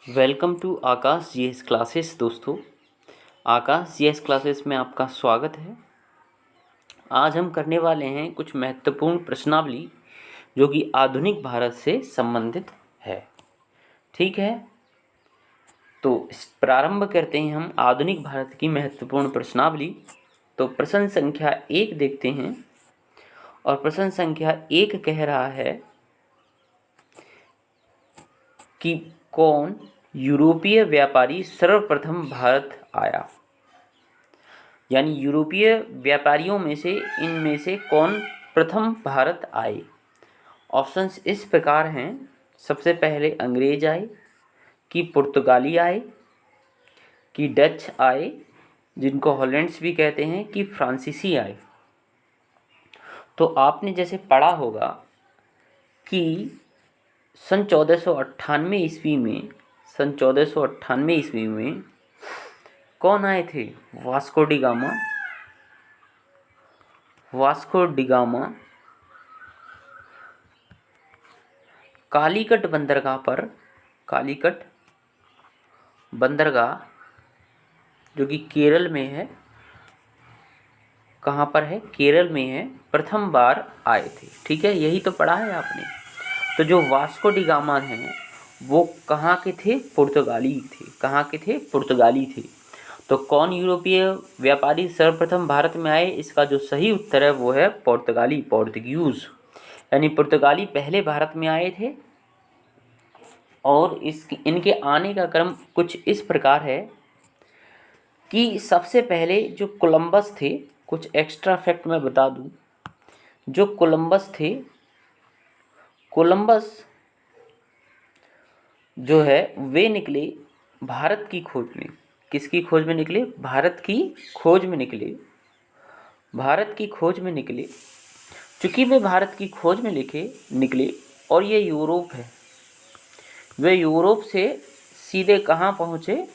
Welcome to Aakash GS classes. दोस्तों, Aakash GS classes में आपका स्वागत है। आज हम करने वाले हैं कुछ महत्वपूर्ण प्रश्नावली जो कि आधुनिक भारत से संबंधित है। ठीक है, तो प्रारंभ करते हैं हम आधुनिक भारत की महत्वपूर्ण प्रश्नावली। तो प्रश्न संख्या 1 देखते हैं और प्रश्न संख्या 1 कह रहा है कि कौन यूरोपीय व्यापारी सर्वप्रथम भारत आया। यानी यूरोपीय व्यापारियों में से इनमें से कौन प्रथम भारत आए। ऑप्शंस इस प्रकार हैं। सबसे पहले अंग्रेज आए, कि पुर्तगाली आए, कि डच आए जिनको हॉलैंड्स भी कहते हैं, कि फ्रांसीसी आए। तो आपने जैसे पढ़ा होगा कि सन 1498 ईस्वी में कौन आए थे? वास्को डी गामा कालीकट बंदरगाह जो कि केरल में है। कहाँ पर है? केरल में है। प्रथम बार आए थे। ठीक है, यही तो पढ़ा है आपने। तो जो वास्को डी गामा हैं वो कहाँ के थे? पुर्तगाली थे। तो कौन यूरोपीय व्यापारी सर्वप्रथम भारत में आए? इसका जो सही उत्तर है वो है पोर्तुगीज। यानी पुर्तगाली पहले भारत में आए थे। और इनके आने का क्रम कुछ इस प्रकार है कि सबसे पहले जो कोलंबस थे, कुछ एक्स्ट्रा फैक्ट मैं बता दूं। जो कोलंबस जो है वे निकले भारत की खोज में। किसकी खोज में निकले? भारत की खोज में निकले। चूँकि वे भारत की खोज में निकले और ये यूरोप है। वे यूरोप से सीधे कहाँ पहुँचे?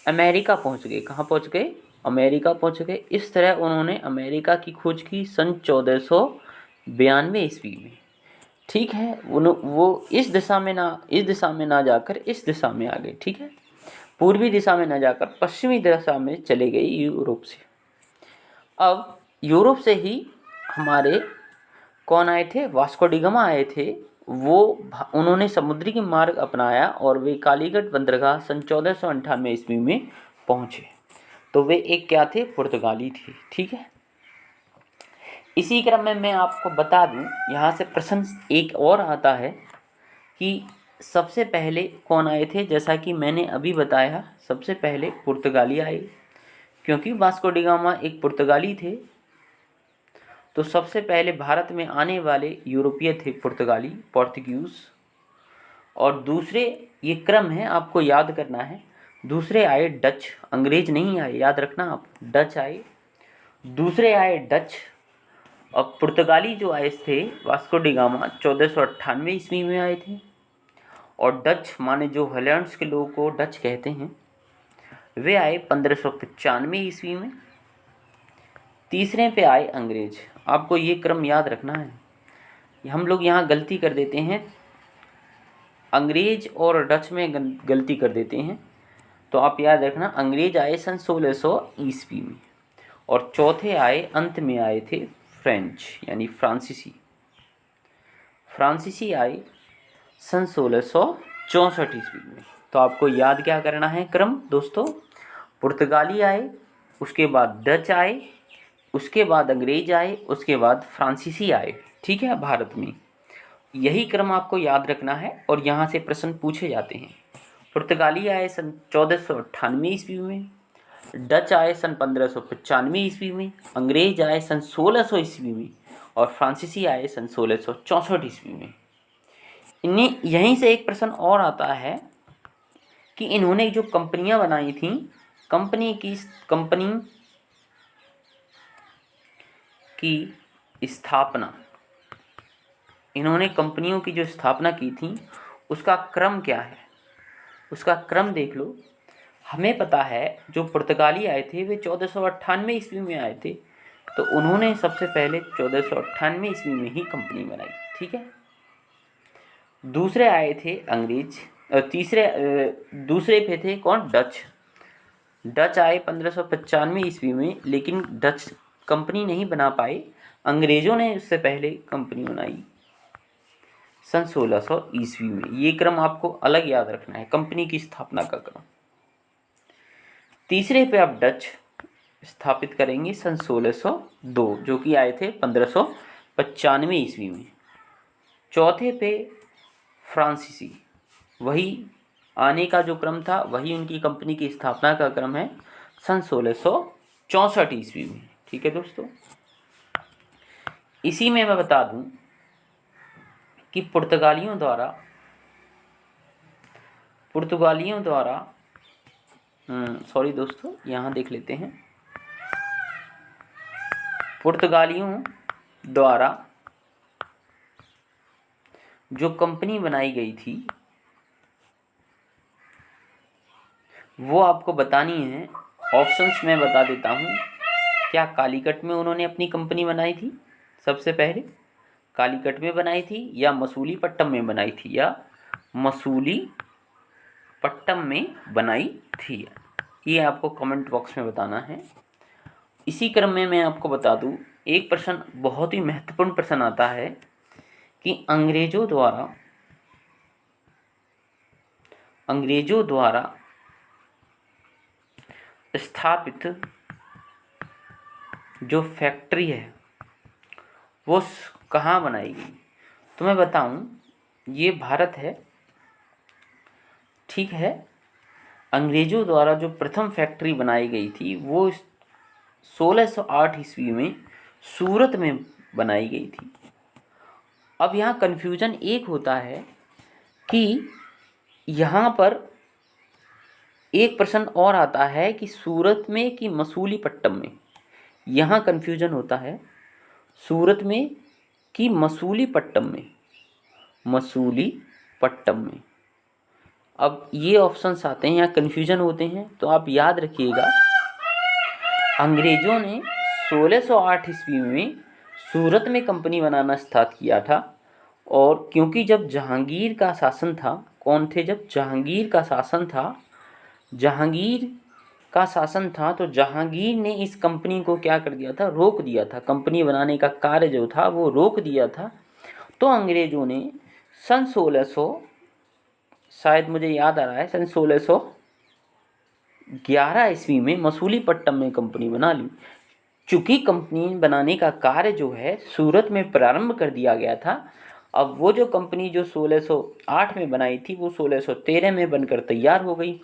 अमेरिका पहुँच गए। कहाँ पहुँच गए? अमेरिका पहुँच गए। इस तरह उन्होंने अमेरिका की खोज की सन 1492 ईस्वी में। ठीक है, वो इस दिशा में ना जाकर इस दिशा में आ गए। ठीक है, पूर्वी दिशा में ना जाकर पश्चिमी दिशा में चले गए यूरोप से। अब यूरोप से ही हमारे कौन आए थे? वास्को डी गामा आए थे। उन्होंने समुद्री मार्ग अपनाया और वे कालीकट बंदरगाह सन 1498 ईस्वी में पहुँचे। तो वे एक क्या थे? पुर्तगाली थे। ठीक है, इसी क्रम में मैं आपको बता दूं, यहाँ से प्रश्न एक और आता है कि सबसे पहले कौन आए थे। जैसा कि मैंने अभी बताया, सबसे पहले पुर्तगाली आए, क्योंकि वास्को डी गामा एक पुर्तगाली थे। तो सबसे पहले भारत में आने वाले यूरोपीय थे पोर्तुगीज। और दूसरे, ये क्रम है, आपको याद करना है। दूसरे आए डच, अंग्रेज नहीं आए, याद रखना आप। डच आए, दूसरे आए डच। और पुर्तगाली जो आए थे वास्को डी गामा 1498 ईस्वी में आए थे। और डच माने जो हॉलैंड्स के लोगों को डच कहते हैं, वे आए 1595 ईस्वी में। तीसरे पे आए अंग्रेज। आपको ये क्रम याद रखना है। हम लोग यहाँ गलती कर देते हैं, अंग्रेज और डच में गलती कर देते हैं। तो आप याद रखना, अंग्रेज आए सन 1600 ईस्वी में। और चौथे आए, अंत में आए थे फ्रेंच यानी फ्रांसीसी आए सन 1664 ईस्वी में। तो आपको याद क्या करना है क्रम दोस्तों? पुर्तगाली आए, उसके बाद डच आए, उसके बाद अंग्रेज आए, उसके बाद फ्रांसीसी आए। ठीक है, भारत में यही क्रम आपको याद रखना है और यहाँ से प्रश्न पूछे जाते हैं। पुर्तगाली आए सन 1498 ईस्वी में, डच आए सन 1595 ईस्वी में, अंग्रेज आए सन 1600 ईस्वी में और फ्रांसीसी आए सन 1664 ईस्वी में। यहीं से एक प्रश्न और आता है कि इन्होंने जो कंपनियां बनाई थीं, कंपनी की स्थापना, इन्होंने कंपनियों की जो स्थापना की थी उसका क्रम क्या है? उसका क्रम देख लो। हमें पता है जो पुर्तगाली आए थे वे 1498 ईस्वी में आए थे। तो उन्होंने सबसे पहले 1498 ईस्वी में ही कंपनी बनाई। ठीक है, दूसरे आए थे अंग्रेज दूसरे पे थे कौन? डच। डच आए 1595 ईस्वी में, लेकिन डच कंपनी नहीं बना पाए, अंग्रेजों ने उससे पहले कंपनी बनाई सन 1600 ईस्वी में। ये क्रम आपको अलग याद रखना है, कंपनी की स्थापना का क्रम। तीसरे पे आप डच स्थापित करेंगे सन 1602, जो कि आए थे 1595 ईस्वी में। चौथे पे फ्रांसीसी, वही आने का जो क्रम था वही उनकी कंपनी की स्थापना का क्रम है सन 1664 ईस्वी में। ठीक है दोस्तों, इसी में मैं बता दूं कि पुर्तगालियों द्वारा सॉरी दोस्तों, यहाँ देख लेते हैं। पुर्तगालियों द्वारा जो कंपनी बनाई गई थी वो आपको बतानी है। ऑप्शंस मैं बता देता हूँ। क्या कालीकट में उन्होंने अपनी कंपनी बनाई थी? सबसे पहले कालीकट में बनाई थी, या मसूलीपट्टम में बनाई थी, या मसूलीपट्टम में बनाई थी? ये आपको कमेंट बॉक्स में बताना है। इसी क्रम में मैं आपको बता दूं, एक प्रश्न बहुत ही महत्वपूर्ण प्रश्न आता है कि अंग्रेजों द्वारा स्थापित जो फैक्ट्री है वो कहाँ बनाई गई? तो मैं बताऊं, ये भारत है, ठीक है। अंग्रेजों द्वारा जो प्रथम फैक्ट्री बनाई गई थी वो 1608 ईस्वी में सूरत में बनाई गई थी। अब यहाँ कन्फ्यूजन एक होता है कि यहाँ पर एक प्रश्न और आता है कि सूरत में कि मसूलीपट्टम में। यहाँ कन्फ्यूजन होता है सूरत में कि मसूलीपट्टम में। मसूलीपट्टम में अब ये ऑप्शंस आते हैं, यहाँ कन्फ्यूजन होते हैं, तो आप याद रखिएगा। अंग्रेजों ने 1608 ईस्वी में सूरत में कंपनी बनाना स्टार्ट किया था, और क्योंकि जब जहांगीर का शासन था, कौन थे? जब जहांगीर का शासन था तो जहांगीर ने इस कंपनी को क्या कर दिया था? रोक दिया था। कंपनी बनाने का कार्य जो था वो रोक दिया था। तो अंग्रेजों ने सन 1600, शायद मुझे याद आ रहा है, सन 1611 ईस्वी में मसूलीपट्टम में कंपनी बना ली। चूँकि कंपनी बनाने का कार्य जो है सूरत में प्रारंभ कर दिया गया था, अब वो जो कंपनी जो 1608 में बनाई थी वो 1613 में बनकर तैयार हो गई।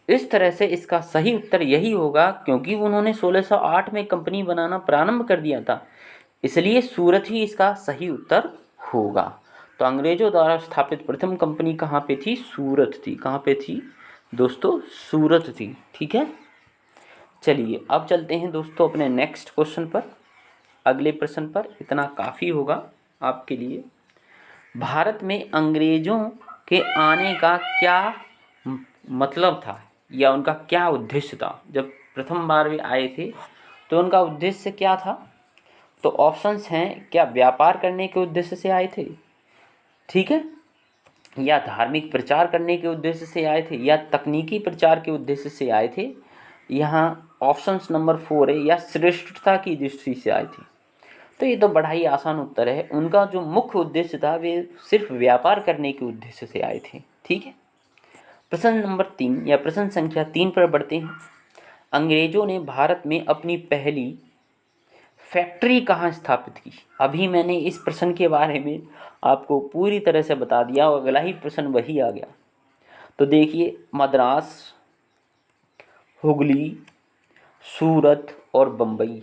इस तरह से इसका सही उत्तर यही होगा, क्योंकि उन्होंने 1608 में कंपनी बनाना प्रारंभ कर दिया था, इसलिए सूरत ही इसका सही उत्तर होगा। तो अंग्रेजों द्वारा स्थापित प्रथम कंपनी कहाँ पे थी? सूरत थी। कहाँ पे थी दोस्तों? सूरत थी। ठीक है, चलिए अब चलते हैं दोस्तों अपने नेक्स्ट क्वेश्चन पर, अगले प्रश्न पर। इतना काफ़ी होगा आपके लिए। भारत में अंग्रेजों के आने का क्या मतलब था, या उनका क्या उद्देश्य था? जब प्रथम बार वे आए थे तो उनका उद्देश्य क्या था? तो ऑप्शंस हैं, क्या व्यापार करने के उद्देश्य से आए थे, ठीक है, या धार्मिक प्रचार करने के उद्देश्य से आए थे, या तकनीकी प्रचार के उद्देश्य से आए थे? यहाँ ऑप्शंस नंबर 4 है, या श्रेष्ठता की दृष्टि से आए थे। तो ये तो बड़ा ही आसान उत्तर है। उनका जो मुख्य उद्देश्य था वे सिर्फ व्यापार करने के उद्देश्य से आए थे। ठीक है, प्रश्न नंबर 3 या प्रश्न संख्या 3 पर बढ़ते हैं। अंग्रेजों ने भारत में अपनी पहली फैक्ट्री कहाँ स्थापित की? अभी मैंने इस प्रश्न के बारे में आपको पूरी तरह से बता दिया और अगला ही प्रश्न वही आ गया। तो देखिए, मद्रास, हुगली, सूरत और बम्बई।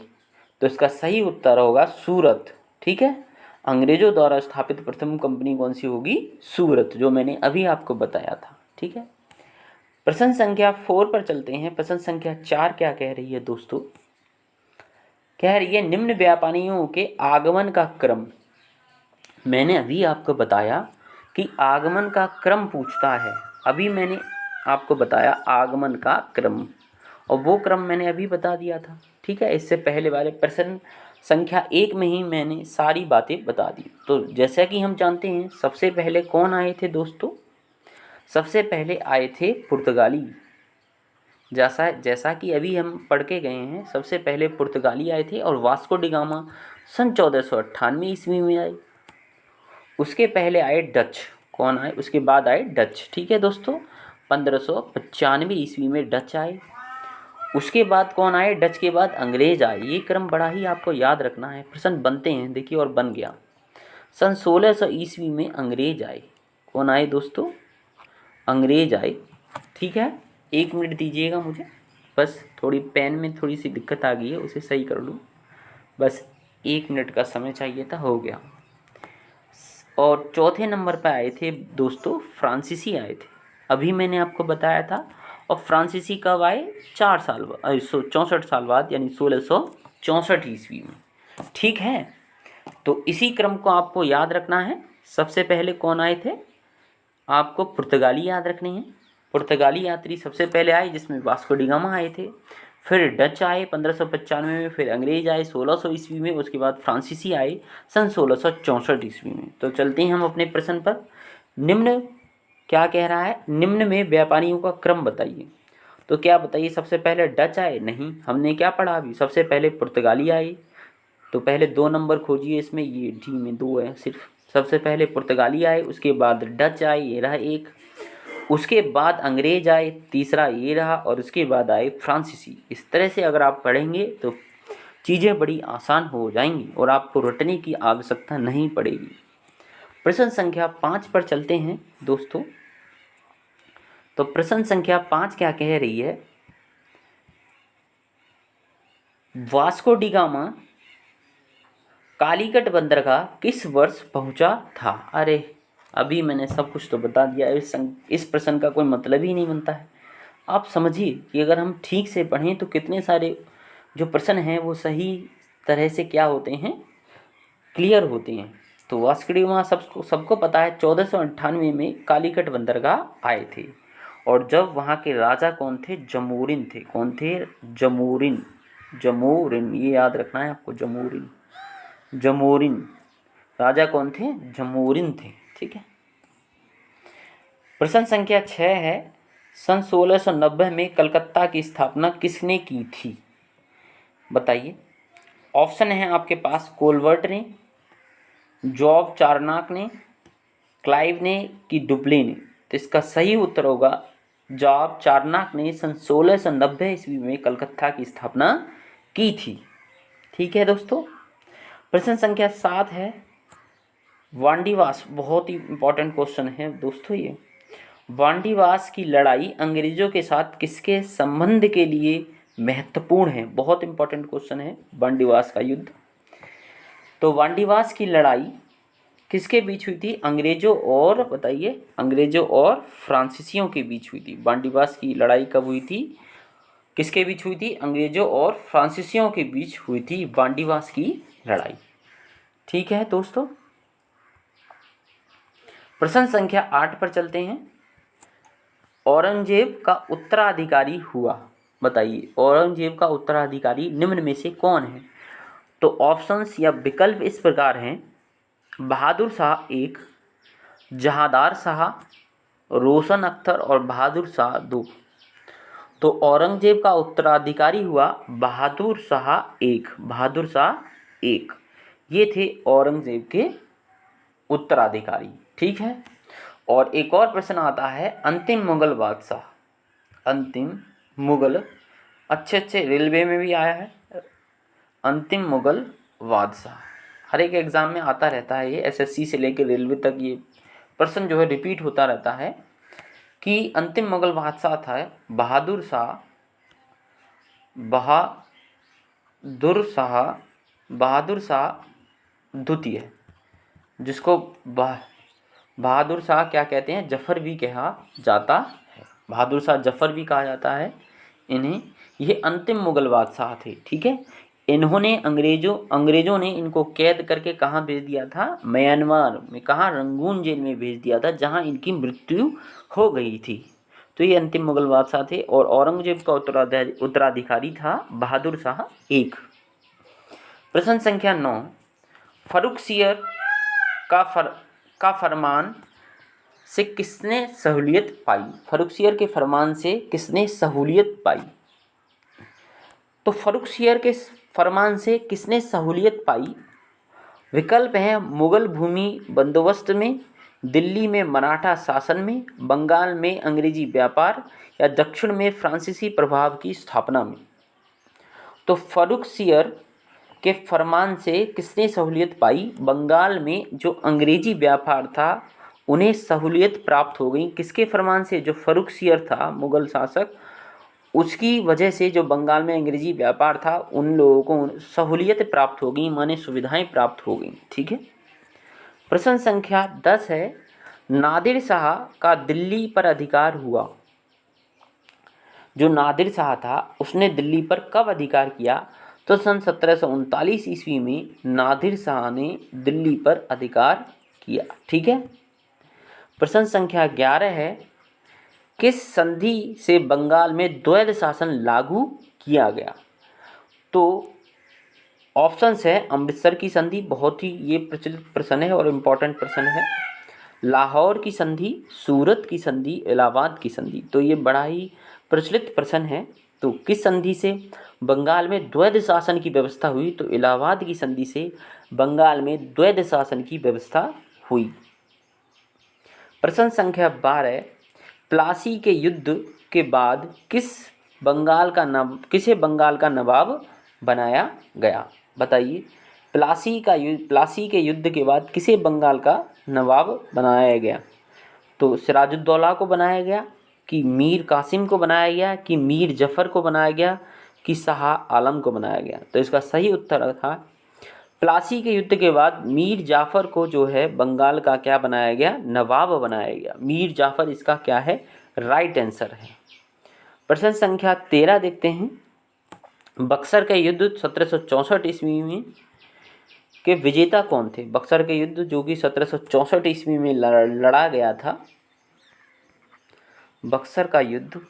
तो इसका सही उत्तर होगा सूरत। ठीक है, अंग्रेजों द्वारा स्थापित प्रथम कंपनी कौन सी होगी? सूरत, जो मैंने अभी आपको बताया था। ठीक है, प्रश्न संख्या 4 पर चलते हैं। प्रश्न संख्या 4 क्या कह रही है दोस्तों? कह रही है निम्न व्यापारियों के आगमन का क्रम। मैंने अभी आपको बताया कि आगमन का क्रम पूछता है। अभी मैंने आपको बताया आगमन का क्रम, और वो क्रम मैंने अभी बता दिया था। ठीक है, इससे पहले वाले प्रश्न संख्या 1 में ही मैंने सारी बातें बता दी। तो जैसा कि हम जानते हैं, सबसे पहले कौन आए थे दोस्तों? सबसे पहले आए थे पुर्तगाली। जैसा जैसा कि अभी हम पढ़ के गए हैं, सबसे पहले पुर्तगाली आए थे और वास्को डी गामा सन 1498 ईस्वी में आए। उसके पहले आए डच। कौन आए? उसके बाद आए डच। ठीक है दोस्तों, 1595 ईस्वी में डच आए। उसके बाद कौन आए? डच के बाद अंग्रेज आए। ये क्रम बड़ा ही आपको याद रखना है, प्रश्न बनते हैं। देखिए, और बन गया। सन 1600 ईस्वी में अंग्रेज आए। कौन आए दोस्तों? अंग्रेज आए। ठीक है, 1 मिनट दीजिएगा मुझे, बस थोड़ी पेन में थोड़ी सी दिक्कत आ गई है, उसे सही कर लूँ। बस 1 मिनट का समय चाहिए था, हो गया। और चौथे नंबर पर आए थे दोस्तों फ्रांसीसी आए थे। अभी मैंने आपको बताया था। और फ्रांसीसी कब आए? 4 साल बाद, 64 साल बाद, यानी 1664 ईस्वी में। ठीक है, तो इसी क्रम को आपको याद रखना है। सबसे पहले कौन आए थे? आपको पुर्तगाली याद रखनी है। पुर्तगाली यात्री सबसे पहले आए, जिसमें वास्को डी गामा आए थे। फिर डच आए 1595 में, फिर अंग्रेज आए 1600 ईस्वी में, उसके बाद फ्रांसीसी आए सन 1664 ईस्वी में। तो चलते हैं हम अपने प्रश्न पर। निम्न क्या कह रहा है? निम्न में व्यापारियों का क्रम बताइए। तो क्या बताइए? सबसे पहले डच आए? नहीं, हमने क्या पढ़ा अभी? सबसे पहले पुर्तगाली आए। तो पहले 2 नंबर खोजिए इसमें, ये डी में 2 है सिर्फ। सबसे पहले पुर्तगाली आए, उसके बाद डच आए, ये रहा 1। उसके बाद अंग्रेज आए, तीसरा ये रहा, और उसके बाद आए फ्रांसीसी। इस तरह से अगर आप पढ़ेंगे तो चीज़ें बड़ी आसान हो जाएंगी और आपको रटने की आवश्यकता नहीं पड़ेगी। प्रश्न संख्या 5 पर चलते हैं दोस्तों। तो प्रश्न संख्या 5 क्या कह रही है? वास्को डी गामा कालीकट बंदरगाह किस वर्ष पहुंचा था? अरे, अभी मैंने सब कुछ तो बता दिया। इस प्रश्न का कोई मतलब ही नहीं बनता है। आप समझिए कि अगर हम ठीक से पढ़ें तो कितने सारे जो प्रश्न हैं वो सही तरह से क्या होते हैं, क्लियर होते हैं। तो वास्को डी गामा सबको पता है 1498 में कालीकट बंदरगाह आए थे। और जब वहाँ के राजा कौन थे? जमोरिन थे। कौन थे? जमोरिन। जमोरिन, ये याद रखना है आपको, जमोरिन। जमोरिन राजा कौन थे? जमोरिन थे। ठीक है। प्रश्न संख्या 6 है, सन 1690 में कलकत्ता की स्थापना किसने की थी? बताइए। ऑप्शन है आपके पास, कोलवर्ट ने, जॉब चारनाक ने, क्लाइव ने, कि डुप्ले ने। तो इसका सही उत्तर होगा जॉब चारनाक ने सन 1690 ईस्वी में कलकत्ता की स्थापना की थी। ठीक है दोस्तों। प्रश्न संख्या 7 है, वांडीवास। बहुत ही इंपॉर्टेंट क्वेश्चन है दोस्तों ये। वांडीवास की लड़ाई अंग्रेजों के साथ किसके संबंध के लिए महत्वपूर्ण है? बहुत इंपॉर्टेंट क्वेश्चन है वांडीवास का युद्ध। तो वांडीवास की लड़ाई किसके बीच हुई थी? अंग्रेजों और, बताइए, अंग्रेजों और फ्रांसीसियों के बीच हुई थी। वांडीवास की लड़ाई कब हुई थी? किसके बीच हुई थी? अंग्रेजों और फ्रांसीसियों के बीच हुई थी वांडीवास की लड़ाई। ठीक है दोस्तों। प्रश्न संख्या 8 पर चलते हैं। औरंगजेब का उत्तराधिकारी हुआ। बताइए, औरंगजेब का उत्तराधिकारी निम्न में से कौन है? तो ऑप्शंस या विकल्प इस प्रकार हैं, बहादुर शाह 1, जहांदार शाह, रोशन अख्तर और बहादुर शाह 2। तो औरंगजेब का उत्तराधिकारी हुआ बहादुर शाह 1। बहादुर शाह 1 ये थे औरंगजेब के उत्तराधिकारी। ठीक है। और एक और प्रश्न आता है, अंतिम मुगल बादशाह। अंतिम मुगल, अच्छे रेलवे में भी आया है, अंतिम मुगल बादशाह। हर एक एग्ज़ाम में आता रहता है ये, एसएससी से लेकर रेलवे तक ये प्रश्न जो है रिपीट होता रहता है कि अंतिम मुगल बादशाह था बहादुर शाह। बहादुर शाह द्वितीय, जिसको बहादुर शाह क्या कहते हैं? जफ़र भी कहा जाता है। बहादुर शाह जफ़र भी कहा जाता है इन्हें। ये अंतिम मुगल बादशाह थे। ठीक है। इन्होंने अंग्रेज़ों ने इनको कैद करके कहाँ भेज दिया था? म्यांमार में। कहाँ? रंगून जेल में भेज दिया था, जहाँ इनकी मृत्यु हो गई थी। तो ये अंतिम मुगल बादशाह थे। और औरंगजेब का उत्तराधिकारी था बहादुर शाह 1। प्रश्न संख्या 9, फर्रुखसियर का फरमान से किसने सहूलियत पाई? फर्रुखसियर के फरमान से किसने सहूलियत पाई? तो फर्रुखसियर के फरमान से किसने सहूलियत पाई? विकल्प हैं मुगल भूमि बंदोबस्त में, दिल्ली में मराठा शासन में, बंगाल में अंग्रेजी व्यापार या दक्षिण में फ्रांसीसी प्रभाव की स्थापना में। तो फर्रुखसियर के फरमान से किसने सहूलियत पाई? बंगाल में जो अंग्रेजी व्यापार था उन्हें सहूलियत प्राप्त हो गई। किसके फरमान से? जो फर्रुखसियर था मुगल शासक, उसकी वजह से जो बंगाल में अंग्रेजी व्यापार था उन लोगों को सहूलियत प्राप्त हो गई, माने सुविधाएं प्राप्त हो गई। ठीक है। प्रश्न संख्या 10 है, नादिर शाह का दिल्ली पर अधिकार हुआ। जो नादिर शाह था उसने दिल्ली पर कब अधिकार किया? तो सन 1739 ईस्वी में नादिर शाह ने दिल्ली पर अधिकार किया। ठीक है। प्रश्न संख्या 11 है, किस संधि से बंगाल में द्वैध शासन लागू किया गया? तो ऑप्शंस है अमृतसर की संधि, बहुत ही ये प्रचलित प्रश्न है और इम्पोर्टेंट प्रश्न है, लाहौर की संधि, सूरत की संधि, इलाहाबाद की संधि। तो ये बड़ा ही प्रचलित प्रश्न है। तो किस संधि से बंगाल में द्वैध शासन की व्यवस्था हुई? तो इलाहाबाद की संधि से बंगाल में द्वैध शासन की व्यवस्था हुई। प्रश्न संख्या 12, प्लासी के युद्ध के बाद किसे बंगाल का नवाब बनाया गया? बताइए, प्लासी के युद्ध के बाद किसे बंगाल का नवाब बनाया गया? तो सिराजुद्दौला को बनाया गया, कि मीर कासिम को बनाया गया, कि मीर जफ़र को बनाया गया, कि शाह आलम को बनाया गया? तो इसका सही उत्तर था प्लासी के युद्ध के बाद मीर जाफ़र को जो है बंगाल का क्या बनाया गया? नवाब बनाया गया। मीर जाफ़र इसका क्या है? राइट आंसर है। प्रश्न संख्या 13 देखते हैं, बक्सर का युद्ध 1764 ईस्वी में के विजेता कौन थे? बक्सर के युद्ध जो कि 1764 ईस्वी में लड़ा गया था, बक्सर का युद्ध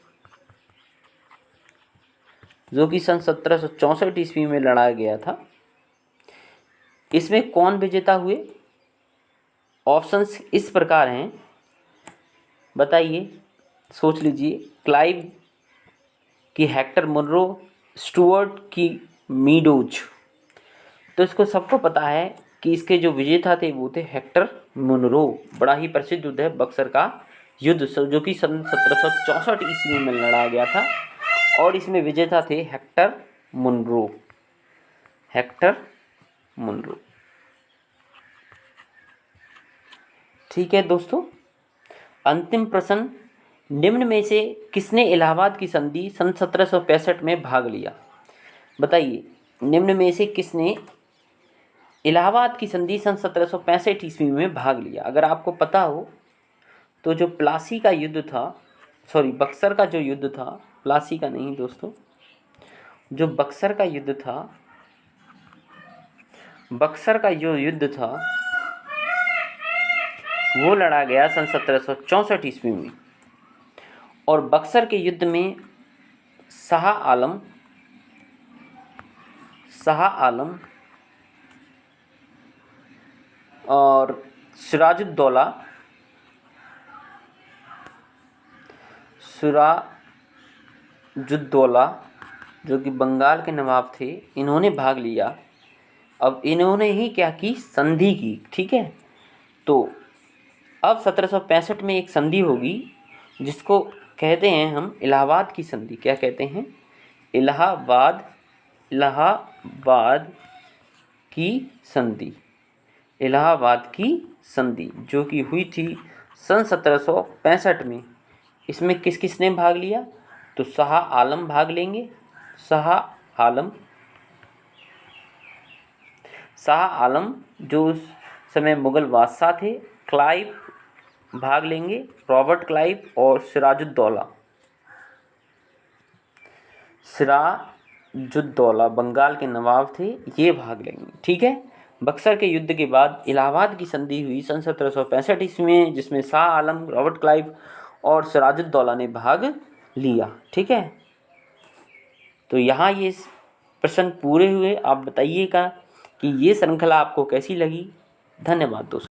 जो कि सन 1764 ईस्वी में लड़ा गया था, इसमें कौन विजेता हुए? ऑप्शंस इस प्रकार हैं, बताइए, सोच लीजिए। क्लाइव, की हेक्टर मुनरो, स्टुअर्ट की मीडोज। तो इसको सबको पता है कि इसके जो विजेता थे वो थे हेक्टर मुनरो। बड़ा ही प्रसिद्ध युद्ध है बक्सर का युद्ध, जो कि सन 1764 ईस्वी में लड़ा गया था और इसमें विजेता थे हेक्टर मुनरो। Hector Munro. ठीक है दोस्तों, अंतिम प्रश्न, निम्न में से किसने इलाहाबाद की संधि सन 1765 में भाग लिया? बताइए, निम्न में से किसने इलाहाबाद की संधि सन 1765 ईस्वी में भाग लिया? अगर आपको पता हो तो जो प्लासी का युद्ध था, बक्सर का जो युद्ध था, प्लासी का नहीं दोस्तों, जो बक्सर का युद्ध था, बक्सर का जो युद्ध था वो लड़ा गया सन 1764 ईस्वी में और बक्सर के युद्ध में शाह आलम और सिराजुद्दौला जो कि बंगाल के नवाब थे, इन्होंने भाग लिया। अब इन्होंने ही क्या की? संधि की। ठीक है। तो अब 1765 में एक संधि होगी जिसको कहते हैं हम इलाहाबाद की संधि। क्या कहते हैं? इलाहाबाद की संधि। इलाहाबाद की संधि जो कि हुई थी सन 1765 में। इसमें किस किसने भाग लिया? तो शाह आलम भाग लेंगे, शाह आलम जो उस समय मुगल बादशाह थे, क्लाइव भाग लेंगे, रॉबर्ट क्लाइव, और सिराजुद्दौला बंगाल के नवाब थे, ये भाग लेंगे। ठीक है। बक्सर के युद्ध के बाद इलाहाबाद की संधि हुई सन 1765 ईस्वी में, जिसमें शाह आलम, रॉबर्ट क्लाइव और सिराजुद्दौला ने भाग लिया। ठीक है। तो यहाँ ये प्रश्न पूरे हुए। आप बताइएगा कि ये श्रृंखला आपको कैसी लगी। धन्यवाद दोस्तों।